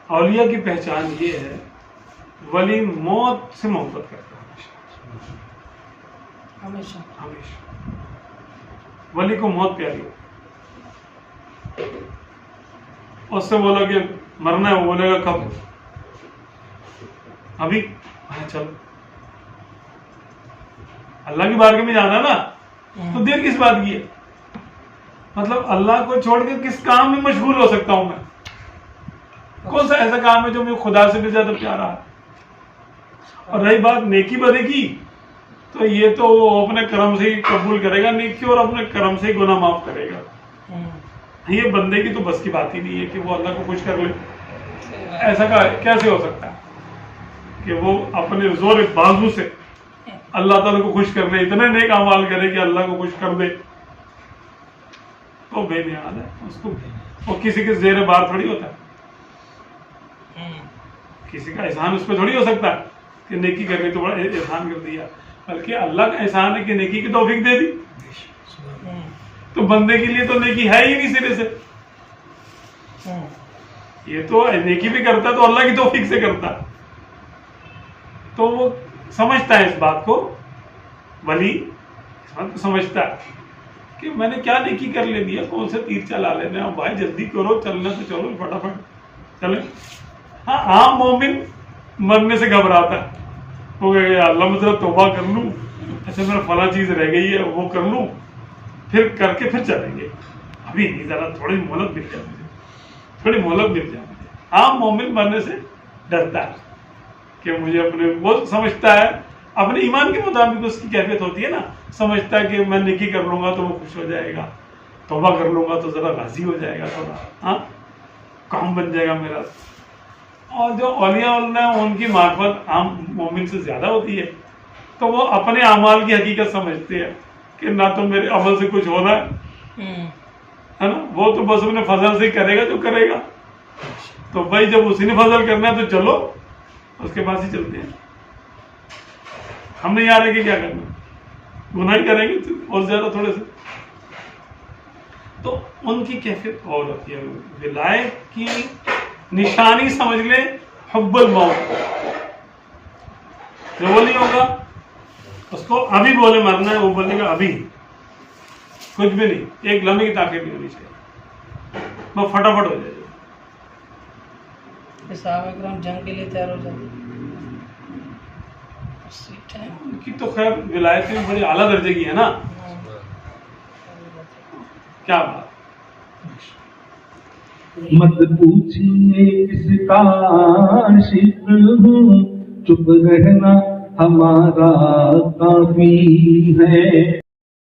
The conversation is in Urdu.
اولیاء کی پہچان یہ ہے ولی موت سے محبت کرتا ہے ہمیشہ ہمیشہ. ولی کو موت پیاری ہو. اس سے بولا کہ مرنا ہے, وہ بولے گا کب؟ ابھی. چلو اللہ کی بارگاہ میں جانا نا, تو دیر کس بات کی ہے؟ مطلب اللہ کو چھوڑ کے کس کام میں مشغول ہو سکتا ہوں میں؟ کون سا ایسا کام ہے جو مجھے خدا سے بھی زیادہ پیارا ہے؟ اور رہی بات نیکی بدے کی, تو یہ تو وہ اپنے کرم سے ہی قبول کرے گا نیکی, اور اپنے کرم سے ہی گناہ معاف کرے گا. یہ بندے کی تو بس کی بات ہی نہیں ہے کہ وہ اللہ کو خوش کر لے. ایسا کیسے ہو سکتا ہے کہ وہ اپنے زور بازو سے اللہ تعالیٰ کو خوش کر لے, اتنے نیک اعمال کرے کہ اللہ کو خوش کر دے؟ تو بے نیاز ہے اس کو. وہ کسی کے زیر بار تھوڑی ہوتا ہے, کسی کا احسان اس پہ تھوڑی ہو سکتا ہے کہ نیکی کرنے تو بڑا احسان کر دیا, بلکہ اللہ کا احسان ہے کہ نیکی کی توفیق دے دی. تو بندے کے لیے تو نیکی ہے ہی نہیں سرے سے. یہ تو نیکی بھی کرتا ہے تو اللہ کی توفیق سے کرتا ہے. تو وہ سمجھتا ہے اس بات کو, ولی اس بات کو سمجھتا ہے کہ میں نے کیا نیکی کر لے دیا, کون سے تیر چلا لینے, بھائی جلدی کرو, چلنا تو چلو فٹافٹ چلے. ہاں عام مومن مرنے سے گھبراتا ہے, وہ کہے گا اللہ میں ذرا توبہ کر لوں, ایسے میرا فلاں چیز رہ گئی ہے وہ کر لوں, پھر کر کے پھر چلیں گے. ابھی نہیں, ذرا تھوڑی مہلت مل جائے مجھے, تھوڑی مہلت مل جائے مجھے. عام مومن مرنے سے ڈرتا ہے کہ مجھے اپنے, وہ سمجھتا ہے اپنے ایمان کے مطابق اس کی کیفیت ہوتی ہے نا, سمجھتا ہے کہ میں نیکی کر لوں گا تو وہ خوش ہو جائے گا, توبہ کر لوں گا تو ذرا راضی ہو جائے گا, تھوڑا ہاں کام بن جائے گا میرا. اور جو اولیاء اللہ ان کی معرفت عام مومن سے زیادہ ہوتی ہے, تو وہ اپنے اعمال کی حقیقت سمجھتے ہیں کہ نہ تو میرے عمل سے کچھ ہو رہا ہے نا, وہ تو بس اپنے فضل سے ہی کرے گا جو کرے گا. تو بھائی جب اسی نے فضل کرنا ہے تو چلو اس کے پاس ہی چلتے ہیں. ہم نہیں آ رہے کہ کیا کرنا, گناہ ہی کریں گے اور زیادہ تھوڑے سے. تو ان کی کیفیت اور ہوتی ہے. ولایت کی نشانی سمجھ لے حب الموت. جو وہ نہیں ہوگا اس کو ابھی بولے مرنا ہے, وہ بولے گا ابھی, کچھ بھی نہیں, ایک لمحے کی تاخیر نہیں ہونی چاہیے, وہ فٹافٹ ہو جائے. صحابہ کرام جنگ کے لیے تیار ہو جاتے ہیں. ان کی تو خیر ولایت میں بڑی اعلیٰ درجے کی ہے نا, کیا بات. مت پوچھیے کس کا عاشق ہوں, چپ رہنا ہمارا کافی ہے.